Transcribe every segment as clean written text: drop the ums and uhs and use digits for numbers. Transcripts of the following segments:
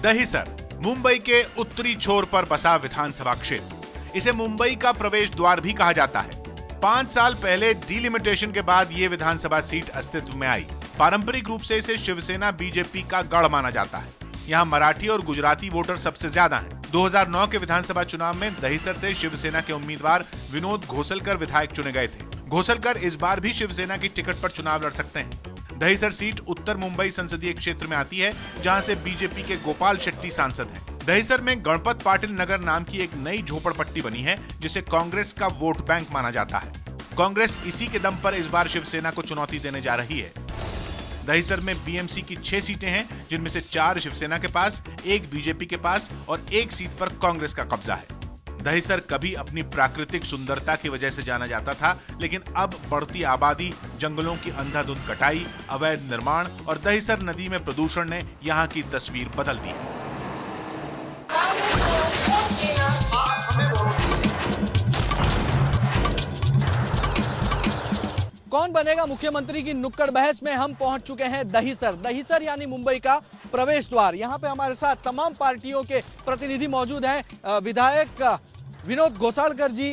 दहिसर मुंबई के उत्तरी छोर पर बसा विधानसभा क्षेत्र। इसे मुंबई का प्रवेश द्वार भी कहा जाता है। 5 साल पहले डीलिमिटेशन के बाद ये विधानसभा सीट अस्तित्व में आई। पारंपरिक रूप से इसे शिवसेना बीजेपी का गढ़ माना जाता है। यहाँ मराठी और गुजराती वोटर सबसे ज्यादा हैं। 2009 के विधानसभा चुनाव में दहिसर से शिवसेना के उम्मीदवार विनोद घोसलकर विधायक चुने गए थे। घोसलकर इस बार भी शिवसेना की टिकट पर चुनाव लड़ सकते हैं। दहिसर सीट उत्तर मुंबई संसदीय क्षेत्र में आती है, जहां से बीजेपी के गोपाल शेट्टी सांसद हैं। दहिसर में गणपत पाटिल नगर नाम की एक नई झोपड़पट्टी बनी है, जिसे कांग्रेस का वोट बैंक माना जाता है। कांग्रेस इसी के दम पर इस बार शिवसेना को चुनौती देने जा रही है। दहिसर में बीएमसी की 6 सीटें हैं, जिनमें से 4 शिवसेना के पास, 1 बीजेपी के पास और 1 सीट पर कांग्रेस का कब्जा है। दहिसर कभी अपनी प्राकृतिक सुंदरता की वजह से जाना जाता था, लेकिन अब बढ़ती आबादी, जंगलों की अंधाधुंध कटाई, अवैध निर्माण और दहिसर नदी में प्रदूषण ने यहाँ की तस्वीर बदल दी है। कौन बनेगा मुख्यमंत्री की नुक्कड़ बहस में हम पहुंच चुके हैं दहिसर। दहिसर यानी मुंबई का प्रवेश द्वार। यहां पे हमारे साथ तमाम पार्टियों के प्रतिनिधि मौजूद हैं। विधायक विनोद घोसालकर जी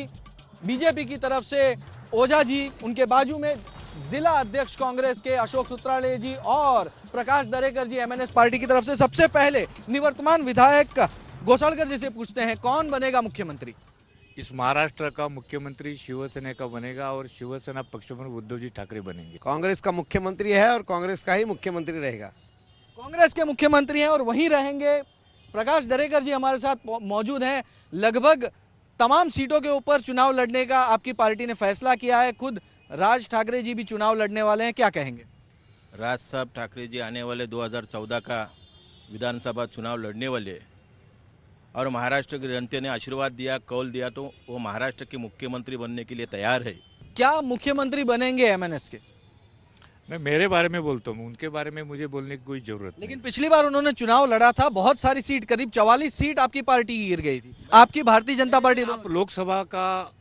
बीजेपी की तरफ से, ओझा जी, उनके बाजू में जिला अध्यक्ष कांग्रेस के अशोक सुत्राले जी और प्रकाश दरेकर जी एमएनएस पार्टी की तरफ से। सबसे पहले निवर्तमान विधायक घोसालकर जी से पूछते हैं, कौन बनेगा मुख्यमंत्री? इस महाराष्ट्र का मुख्यमंत्री शिवसेना का बनेगा और शिवसेना पक्ष में उद्धव जी ठाकरे बनेंगे। कांग्रेस का मुख्यमंत्री है और कांग्रेस का ही मुख्यमंत्री रहेगा। कांग्रेस के मुख्यमंत्री हैं और वहीं रहेंगे। प्रकाश दरेकर जी हमारे साथ मौजूद हैं। लगभग तमाम सीटों के ऊपर चुनाव लड़ने का आपकी पार्टी ने फैसला किया है। खुद राज ठाकरे जी भी चुनाव लड़ने वाले हैं, क्या कहेंगे? राज साहब ठाकरे जी आने वाले 2014 का विधानसभा चुनाव लड़ने वाले और महाराष्ट्र की जनता ने आशीर्वाद दिया, कौल दिया, तो वो महाराष्ट्र के मुख्यमंत्री बनने के लिए तैयार है। क्या मुख्यमंत्री बनेंगे एमएनएस के? मैं मेरे बारे में बोलता हूँ, उनके बारे में मुझे बोलने की कोई जरूरत नहीं। लेकिन पिछली बार उन्होंने चुनाव लड़ा था, बहुत सारी सीट, करीब 44 सीट आपकी पार्टी की गिर गई थी। आपकी भारतीय जनता पार्टी आप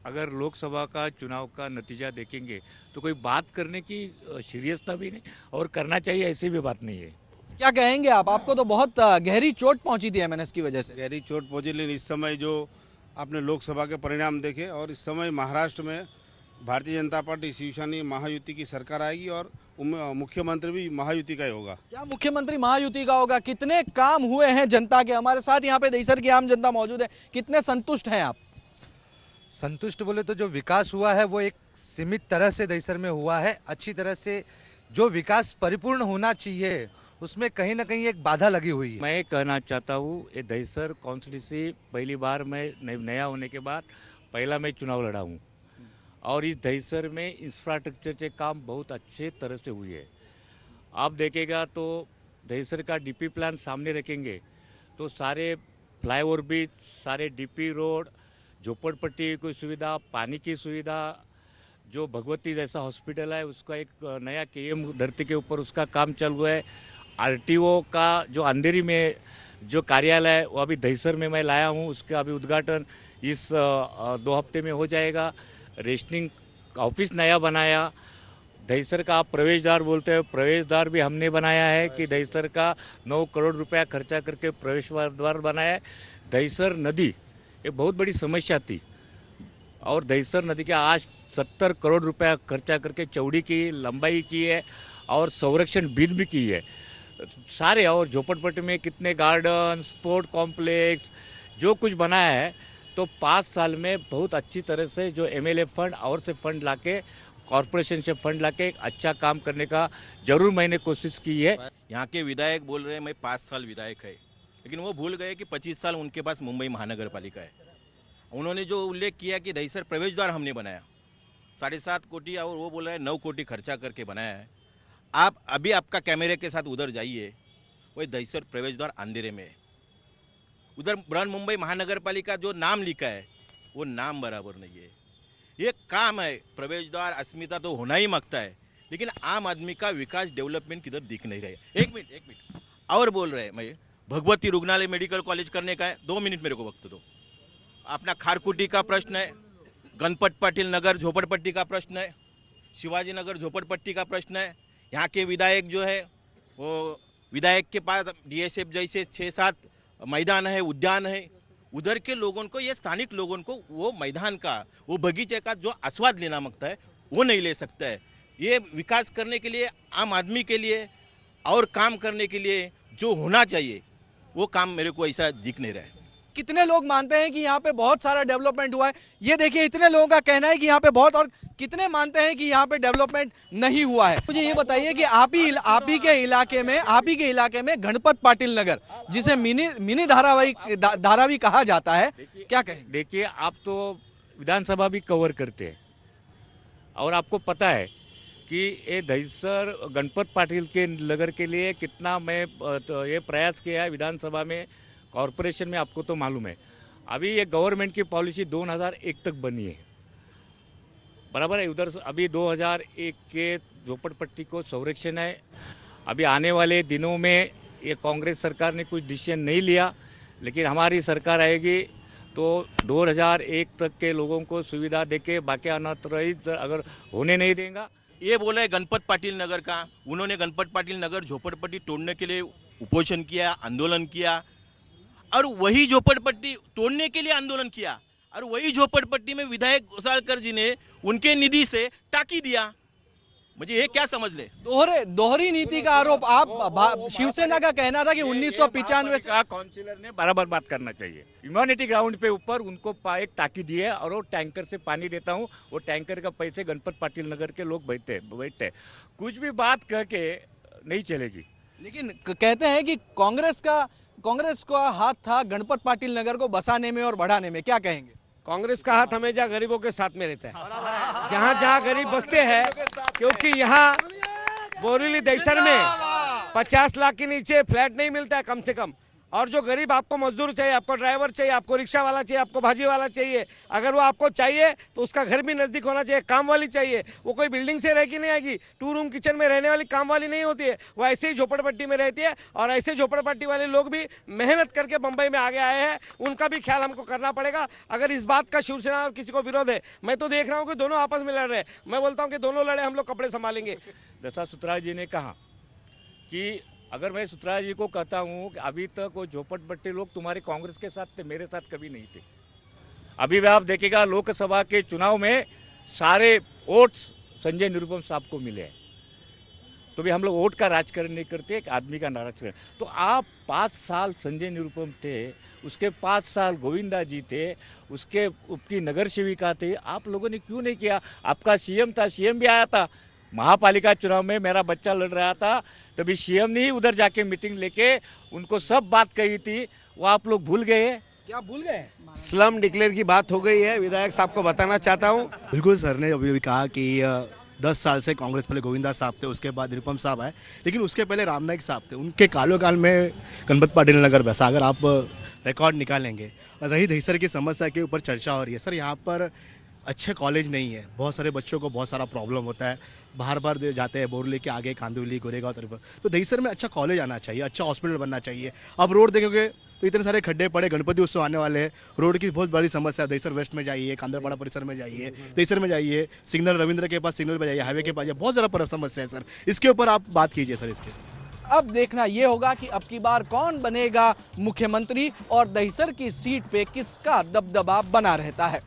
अगर लोकसभा का चुनाव का नतीजा देखेंगे तो कोई बात करने की सीरियसता भी नहीं और करना चाहिए ऐसी भी बात नहीं है। क्या कहेंगे आप? आपको तो बहुत गहरी चोट पहुंची थी एमएनएस की वजह से। गहरी चोट पहुंची, लेकिन इस समय जो आपने लोकसभा के परिणाम देखे और इस समय महाराष्ट्र में भारतीय जनता पार्टी शिवसेना महायुति की सरकार आएगी और मुख्यमंत्री भी महायुति का ही होगा। क्या मुख्यमंत्री महायुति का होगा? कितने काम हुए हैं जनता के? हमारे साथ यहाँ पे दहिसर की आम जनता मौजूद है। कितने संतुष्ट हैं आप? संतुष्ट बोले तो जो विकास हुआ है वो एक सीमित तरह से दहिसर में हुआ है। अच्छी तरह से जो विकास परिपूर्ण होना चाहिए उसमें कहीं ना कहीं एक बाधा लगी हुई है। मैं कहना चाहता हूँ, ये दहिसर कॉन्स्टिट्यूंसी पहली बार मैं नया होने के बाद पहला मैं चुनाव लड़ा हूँ और इस दहिसर में इंफ्रास्ट्रक्चर के काम बहुत अच्छे तरह से हुए है। आप देखेगा तो दहिसर का डीपी प्लान सामने रखेंगे तो सारे फ्लाईओवर ब्रिज, सारे डीपी रोड, झोपड़पट्टी की सुविधा, पानी की सुविधा, जो भगवती जैसा हॉस्पिटल है उसका एक नया केएम धरती के ऊपर उसका काम चालू है। आरटीओ का जो अंधेरी में जो कार्यालय है वो अभी दहिसर में मैं लाया हूँ, उसका अभी उद्घाटन इस 2 हफ्ते में हो जाएगा। रेशनिंग ऑफिस नया बनाया। दहिसर का आप प्रवेश द्वार बोलते हैं, प्रवेश द्वार भी हमने बनाया है कि दहिसर का 9 करोड़ रुपया खर्चा करके प्रवेश द्वार बनाया है। दहिसर नदी एक बहुत बड़ी समस्या थी और दहिसर नदी के आज 70 करोड़ रुपया खर्चा करके चौड़ी की, लंबाई की है और संरक्षण बीज भी की है सारे। और झोपड़पट्टी में कितने गार्डन, स्पोर्ट कॉम्प्लेक्स जो कुछ बनाया है, तो 5 साल में बहुत अच्छी तरह से जो एमएलए फंड और से फंड लाके, कॉर्पोरेशन से फंड लाके एक अच्छा काम करने का जरूर मैंने कोशिश की है। यहाँ के विधायक बोल रहे हैं मैं 5 साल विधायक है, लेकिन वो भूल गए कि 25 साल उनके पास मुंबई महानगर पालिका है। उन्होंने जो उल्लेख किया कि दहिसर प्रवेश द्वार हमने बनाया 7.5 कोटी और वो बोल रहे हैं 9 कोटी खर्चा करके बनाया है। आप अभी आपका कैमरे के साथ उधर जाइए, वही दहिसर प्रवेश द्वार अंधेरे में है। उधर बृहन मुंबई महानगर पालिका जो नाम लिखा है वो नाम बराबर नहीं है। ये काम है, प्रवेश द्वार अस्मिता तो होना ही मांगता है, लेकिन आम आदमी का विकास डेवलपमेंट किधर दिख नहीं रहे। एक मिनट और बोल रहे हैं, मैं भगवती रुग्णालय मेडिकल कॉलेज करने का है, 2 मिनट मेरे को वक्त दो। अपना खारकुटी का प्रश्न है, गणपत पाटिल नगर झोपड़पट्टी का प्रश्न है, शिवाजी नगर झोपड़पट्टी का प्रश्न है। यहाँ के विधायक जो है वो विधायक के पास डीएसएफ जैसे 6-7 मैदान है, उद्यान है, उधर के लोगों को, ये स्थानिक लोगों को वो मैदान का, वो बगीचे का जो आस्वाद लेना मांगता है वो नहीं ले सकता है। ये विकास करने के लिए, आम आदमी के लिए और काम करने के लिए जो होना चाहिए वो काम मेरे को ऐसा दिख नहीं रहा है। कितने लोग मानते हैं कि यहाँ पे बहुत सारा डेवलपमेंट हुआ है? ये देखिए, इतने लोगों का कहना है कि यहाँ पे बहुत, और कितने मानते हैं कि यहाँ पे डेवलपमेंट नहीं हुआ है? मुझे ये बताइए कि आप ही के इलाके में गणपत पाटिल नगर, जिसे मिनी धारावी कहा जाता है, क्या कहें? देखिए, आप तो विधानसभा भी कवर करते हैं और आपको पता है कि ये दहिसर गणपत पाटिल के नगर के लिए कितना मैं तो ये प्रयास किया है विधानसभा में, कॉरपोरेशन में, आपको तो मालूम है। अभी ये गवर्नमेंट की पॉलिसी 2001 तक बनी है, बराबर है। उधर अभी 2001 के झोपड़पट्टी को संरक्षण है। अभी आने वाले दिनों में ये कांग्रेस सरकार ने कुछ डिसीजन नहीं लिया, लेकिन हमारी सरकार आएगी तो 2001 तक के लोगों को सुविधा देके बाकी अनाथरहित अगर होने नहीं देगा। ये बोला है गणपत पाटिल नगर का, उन्होंने गणपत पाटिल नगर झोपड़पट्टी तोड़ने के लिए उपोषण किया, आंदोलन किया, और वही झोपड़पट्टी तोड़ने के लिए आंदोलन किया, और वही झोपड़पट्टी में विधायक घोसालकर जी ने उनके निधि से टाकी दिया। मुझे ये क्या समझ ले? दोहरी नीति का आरोप। आप शिवसेना का कहना था कि 1995 का काउंसिलर ने बराबर बात करना चाहिए। ह्यूमैनिटी ग्राउंड पे ऊपर उनको एक टाकी दी है और वो टैंकर से पानी देता हूँ, वो टैंकर का पैसे गणपत पाटिल नगर के लोग बैठते कुछ भी बात कह के नहीं चलेगी। लेकिन कहते हैं कि कांग्रेस का हाथ था गणपत पाटिल नगर को बसाने में और बढ़ाने में, क्या कहेंगे? कांग्रेस का हाथ हमेशा गरीबों के साथ में रहता है, जहाँ जहाँ गरीब बसते हैं, क्योंकि यहाँ बोरीवली दहिसर में 50 लाख के नीचे फ्लैट नहीं मिलता है कम से कम। और जो गरीब, आपको मजदूर चाहिए, आपको ड्राइवर चाहिए, आपको रिक्शा वाला चाहिए, आपको भाजी वाला चाहिए, अगर वो आपको चाहिए तो उसका घर भी नजदीक होना चाहिए, काम वाली चाहिए। वो कोई बिल्डिंग से रह के नहीं आएगी, 2 रूम किचन में रहने वाली काम वाली नहीं होती है, वो ऐसे ही झोपड़पट्टी में रहती है। और ऐसे झोपड़पट्टी वाले लोग भी मेहनत करके बम्बई में आगे आए हैं, उनका भी ख्याल हमको करना पड़ेगा। अगर इस बात का शिवसेना और किसी को विरोध है, मैं तो देख रहा हूँ कि दोनों आपस में लड़ रहे हैं। मैं बोलता हूँ कि दोनों लड़े, हम लोग कपड़े संभालेंगे। दशा सुतराज जी ने कहा कि अगर मैं सुतराज जी को कहता हूं कि अभी तक वो झोपड़पट्टी लोग तुम्हारे कांग्रेस के साथ थे, मेरे साथ कभी नहीं थे। अभी भी आप देखिएगा लोकसभा के चुनाव में सारे वोट संजय निरुपम साहब को मिले हैं। तो भी हम लोग वोट का राजकारण नहीं करते, एक आदमी का राजकारण। तो आप 5 साल संजय निरुपम थे, उसके 5 साल गोविंदा जी थे, उसके उपकी नगर सेविका थे, आप लोगों ने क्यों नहीं किया? आपका सीएम था, सीएम भी आया था महापालिका चुनाव में, मेरा बच्चा लड़ रहा था, तभी सीएम ने ही उधर जाके मीटिंग लेके उनको सब बात कही थी, वो आप लोग भूल गए? क्या भूल गए? स्लम डिक्लेयर की बात हो गई है, विधायक साहब को बताना चाहता हूँ। बिल्कुल, सर ने अभी भी कहा कि 10 साल से कांग्रेस, पहले गोविंदा साहब थे, उसके बाद निरुपम साहब आए, लेकिन उसके पहले रामनाइक साहब थे, उनके काल में गणपत पाटिल नगर बसा। अगर आप रिकॉर्ड निकालेंगे, रही दहिसर की समस्या के ऊपर चर्चा हो रही है। सर, यहाँ पर अच्छे कॉलेज नहीं है, बहुत सारे बच्चों को बहुत सारा प्रॉब्लम होता है, बाहर जाते हैं, बोरली के आगे कांदिवली, गोरेगांव तरफ। तो दहिसर में अच्छा कॉलेज आना चाहिए, अच्छा हॉस्पिटल बनना चाहिए। अब रोड देखोगे तो इतने सारे खड्डे पड़े, गणपति उत्सव आने वाले हैं, रोड की बहुत बड़ी समस्या है। दहिसर वेस्ट में जाइए, कांदरपाड़ा परिसर में जाइए, दहिसर में जाइए, सिग्नल रविंद्र के पास सिग्नल पे जाइए, हाईवे के पास, बहुत ज़्यादा समस्या है सर। इसके ऊपर आप बात कीजिए सर। इसके अब देखना ये होगा कि अब की बार कौन बनेगा मुख्यमंत्री और दहिसर की सीट पे किसका दबदबा बना रहता है।